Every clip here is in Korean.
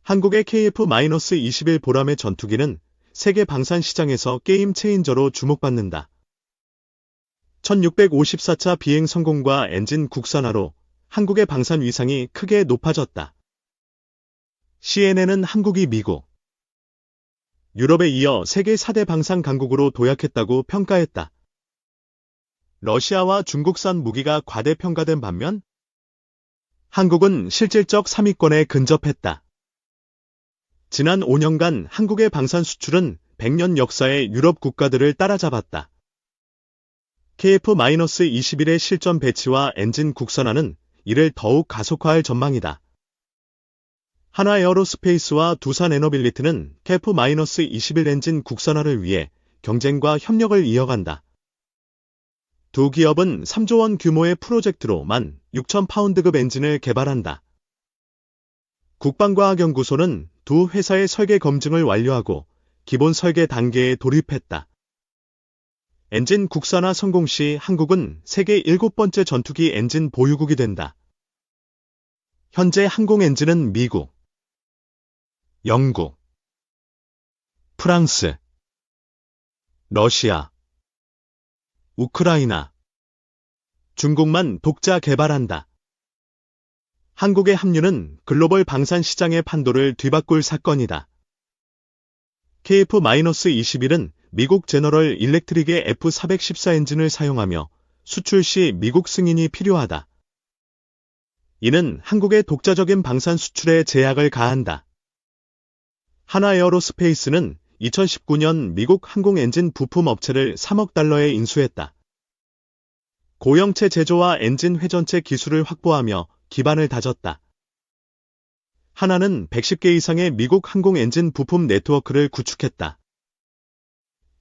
한국의 KF-21 보람의 전투기는 세계 방산 시장에서 게임 체인저로 주목받는다. 1654차 비행 성공과 엔진 국산화로 한국의 방산 위상이 크게 높아졌다. CNN은 한국이 미국, 유럽에 이어 세계 4대 방산 강국으로 도약했다고 평가했다. 러시아와 중국산 무기가 과대평가된 반면 한국은 실질적 3위권에 근접했다. 지난 5년간 한국의 방산 수출은 100년 역사의 유럽 국가들을 따라잡았다. KF-21의 실전 배치와 엔진 국산화는 이를 더욱 가속화할 전망이다. 한화에어로스페이스와 두산에너빌리티는 KF-21 엔진 국산화를 위해 경쟁과 협력을 이어간다. 두 기업은 3조 원 규모의 프로젝트로 16,000파운드급 엔진을 개발한다. 국방과학연구소는 두 회사의 설계 검증을 완료하고 기본 설계 단계에 돌입했다. 엔진 국산화 성공 시 한국은 세계 7번째 전투기 엔진 보유국이 된다. 현재 항공 엔진은 미국, 영국, 프랑스, 러시아, 우크라이나, 중국만 독자 개발한다. 한국의 합류는 글로벌 방산 시장의 판도를 뒤바꿀 사건이다. KF-21은 미국 제너럴 일렉트릭의 F414 엔진을 사용하며 수출 시 미국 승인이 필요하다. 이는 한국의 독자적인 방산 수출에 제약을 가한다. 한화에어로스페이스는 2019년 미국 항공 엔진 부품 업체를 3억 달러에 인수했다. 고형체 제조와 엔진 회전체 기술을 확보하며 기반을 다졌다. 한화는 110개 이상의 미국 항공 엔진 부품 네트워크를 구축했다.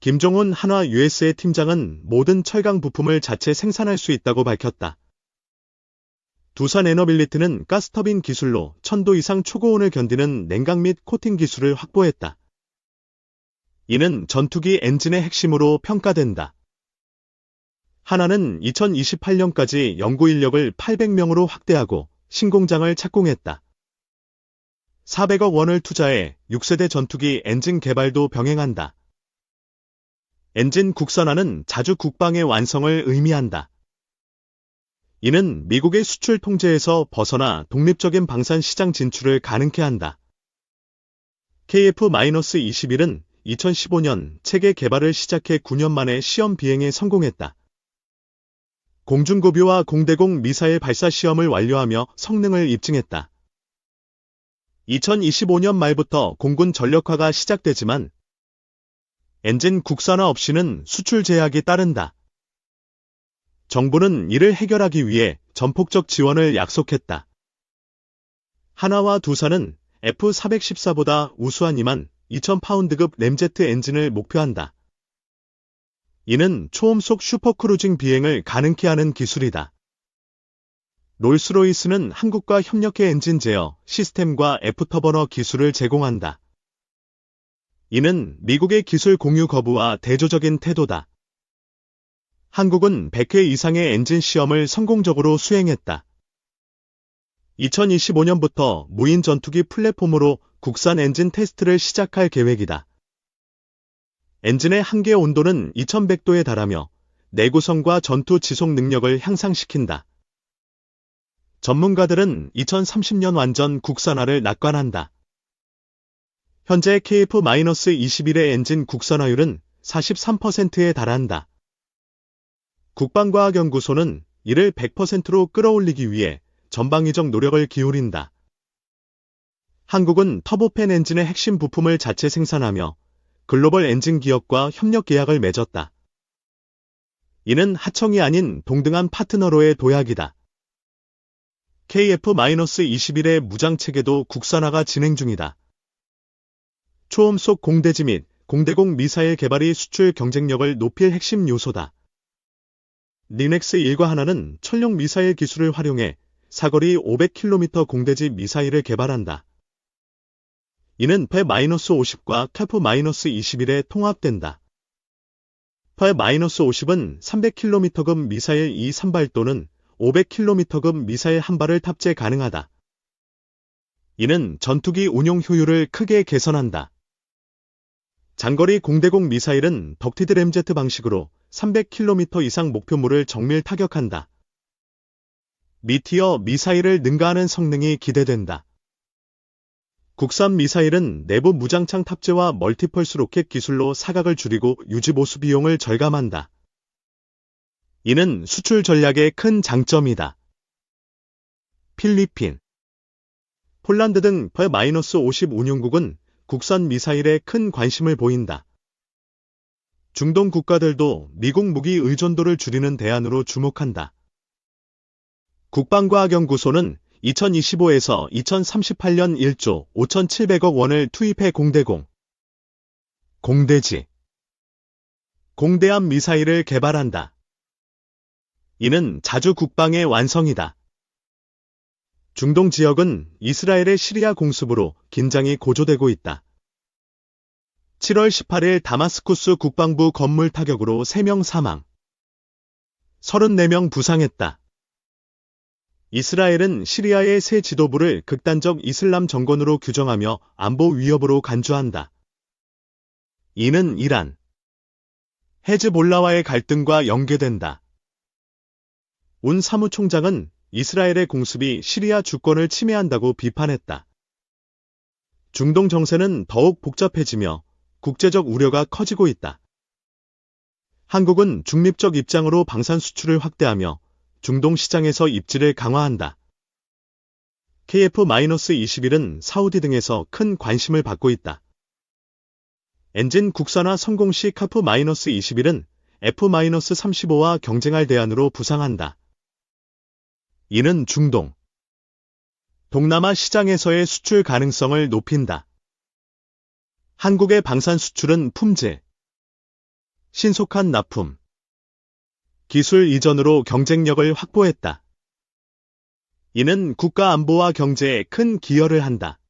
김종훈 한화 USA 팀장은 모든 철강 부품을 자체 생산할 수 있다고 밝혔다. 두산에너빌리티는 가스터빈 기술로 1000도 이상 초고온을 견디는 냉각 및 코팅 기술을 확보했다. 이는 전투기 엔진의 핵심으로 평가된다. 한화는 2028년까지 연구 인력을 800명으로 확대하고 신공장을 착공했다. 400억 원을 투자해 6세대 전투기 엔진 개발도 병행한다. 엔진 국산화는 자주 국방의 완성을 의미한다. 이는 미국의 수출 통제에서 벗어나 독립적인 방산 시장 진출을 가능케 한다. KF-21은 2015년 체계 개발을 시작해 9년 만에 시험 비행에 성공했다. 공중고비와 공대공 미사일 발사 시험을 완료하며 성능을 입증했다. 2025년 말부터 공군 전력화가 시작되지만 엔진 국산화 없이는 수출 제약이 따른다. 정부는 이를 해결하기 위해 전폭적 지원을 약속했다. 한화와 두산은 F414보다 우수한 22,000파운드급 램제트 엔진을 목표한다. 이는 초음속 슈퍼크루징 비행을 가능케 하는 기술이다. 롤스로이스는 한국과 협력해 엔진 제어 시스템과 애프터버너 기술을 제공한다. 이는 미국의 기술 공유 거부와 대조적인 태도다. 한국은 100회 이상의 엔진 시험을 성공적으로 수행했다. 2025년부터 무인 전투기 플랫폼으로 국산 엔진 테스트를 시작할 계획이다. 엔진의 한계 온도는 2100도에 달하며 내구성과 전투 지속 능력을 향상시킨다. 전문가들은 2030년 완전 국산화를 낙관한다. 현재 KF-21의 엔진 국산화율은 43%에 달한다. 국방과학연구소는 이를 100%로 끌어올리기 위해 전방위적 노력을 기울인다. 한국은 터보팬 엔진의 핵심 부품을 자체 생산하며 글로벌 엔진 기업과 협력 계약을 맺었다. 이는 하청이 아닌 동등한 파트너로의 도약이다. KF-21의 무장체계도 국산화가 진행 중이다. 초음속 공대지 및 공대공 미사일 개발이 수출 경쟁력을 높일 핵심 요소다. 리넥스 1과 하나는 천령 미사일 기술을 활용해 사거리 500km 공대지 미사일을 개발한다. 이는 파-50과 KF-21에 통합된다. 파-50은 300km급 미사일 2-3발 또는 500km급 미사일 한 발을 탑재 가능하다. 이는 전투기 운용 효율을 크게 개선한다. 장거리 공대공 미사일은 덕티드 램제트 방식으로 300km 이상 목표물을 정밀 타격한다. 미티어 미사일을 능가하는 성능이 기대된다. 국산 미사일은 내부 무장창 탑재와 멀티펄스 로켓 기술로 사각을 줄이고 유지보수 비용을 절감한다. 이는 수출 전략의 큰 장점이다. 필리핀, 폴란드 등 버-50 운용국은 국산 미사일에 큰 관심을 보인다. 중동 국가들도 미국 무기 의존도를 줄이는 대안으로 주목한다. 국방과학연구소는 2025에서 2038년 1조 5,700억 원을 투입해 공대지, 공대함 미사일을 개발한다. 이는 자주 국방의 완성이다. 중동 지역은 이스라엘의 시리아 공습으로 긴장이 고조되고 있다. 7월 18일 다마스쿠스 국방부 건물 타격으로 3명 사망, 34명 부상했다. 이스라엘은 시리아의 새 지도부를 극단적 이슬람 정권으로 규정하며 안보 위협으로 간주한다. 이는 이란, 헤즈볼라와의 갈등과 연계된다. 운 사무총장은 이스라엘의 공습이 시리아 주권을 침해한다고 비판했다. 중동 정세는 더욱 복잡해지며 국제적 우려가 커지고 있다. 한국은 중립적 입장으로 방산 수출을 확대하며 중동 시장에서 입지를 강화한다. KF-21은 사우디 등에서 큰 관심을 받고 있다. 엔진 국산화 성공 시 KF-21은 F-35와 경쟁할 대안으로 부상한다. 이는 중동, 동남아 시장에서의 수출 가능성을 높인다. 한국의 방산 수출은 품질, 신속한 납품, 기술 이전으로 경쟁력을 확보했다. 이는 국가 안보와 경제에 큰 기여를 한다.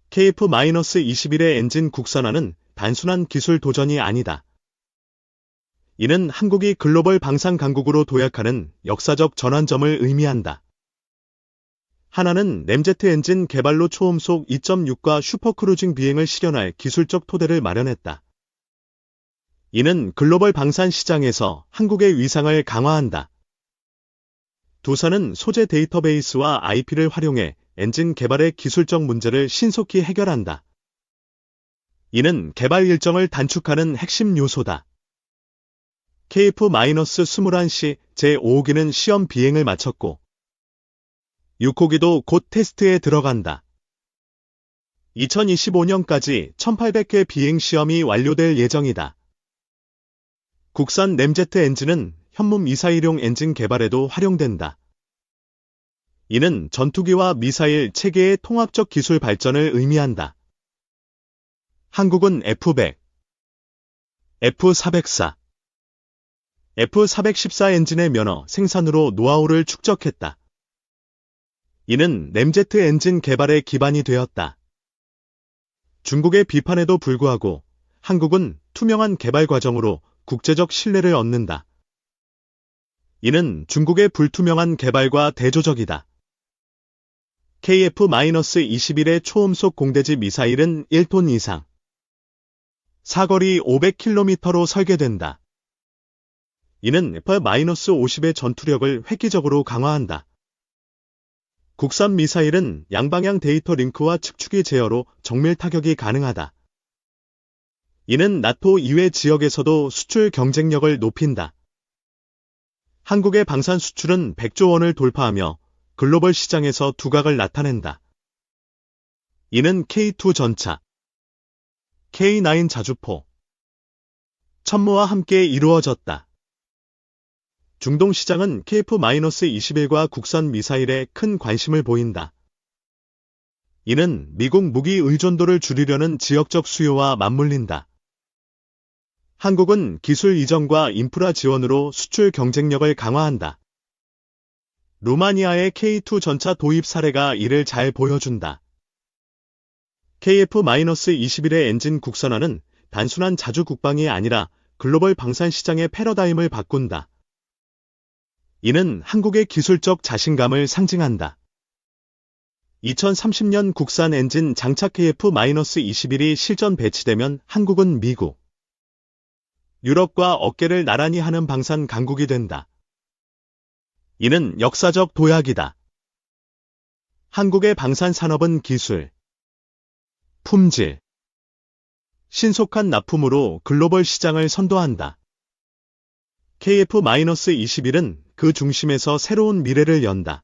KF-21의 엔진 국산화는 단순한 기술 도전이 아니다. 이는 한국이 글로벌 방산 강국으로 도약하는 역사적 전환점을 의미한다. 하나는 램제트 엔진 개발로 초음속 2.6과 슈퍼크루징 비행을 실현할 기술적 토대를 마련했다. 이는 글로벌 방산 시장에서 한국의 위상을 강화한다. 두산은 소재 데이터베이스와 IP를 활용해 엔진 개발의 기술적 문제를 신속히 해결한다. 이는 개발 일정을 단축하는 핵심 요소다. KF-21C 제5호기는 시험 비행을 마쳤고 6호기도 곧 테스트에 들어간다. 2025년까지 1800회 비행 시험이 완료될 예정이다. 국산 램제트 엔진은 현무 미사일용 엔진 개발에도 활용된다. 이는 전투기와 미사일 체계의 통합적 기술 발전을 의미한다. 한국은 F-100, F-404, F-414 엔진의 면허 생산으로 노하우를 축적했다. 이는 램제트 엔진 개발의 기반이 되었다. 중국의 비판에도 불구하고 한국은 투명한 개발 과정으로 국제적 신뢰를 얻는다. 이는 중국의 불투명한 개발과 대조적이다. KF-21의 초음속 공대지 미사일은 1톤 이상, 사거리 500km로 설계된다. 이는 F-50의 전투력을 획기적으로 강화한다. 국산 미사일은 양방향 데이터 링크와 측축이 제어로 정밀 타격이 가능하다. 이는 나토 이외 지역에서도 수출 경쟁력을 높인다. 한국의 방산 수출은 100조 원을 돌파하며 글로벌 시장에서 두각을 나타낸다. 이는 K2 전차, K9 자주포, 천무와 함께 이루어졌다. 중동 시장은 KF-21과 국산 미사일에 큰 관심을 보인다. 이는 미국 무기 의존도를 줄이려는 지역적 수요와 맞물린다. 한국은 기술 이전과 인프라 지원으로 수출 경쟁력을 강화한다. 루마니아의 K2 전차 도입 사례가 이를 잘 보여준다. KF-21의 엔진 국산화는 단순한 자주 국방이 아니라 글로벌 방산 시장의 패러다임을 바꾼다. 이는 한국의 기술적 자신감을 상징한다. 2030년 국산 엔진 장착 KF-21이 실전 배치되면 한국은 미국, 유럽과 어깨를 나란히 하는 방산 강국이 된다. 이는 역사적 도약이다. 한국의 방산 산업은 기술, 품질, 신속한 납품으로 글로벌 시장을 선도한다. KF-21은 그 중심에서 새로운 미래를 연다.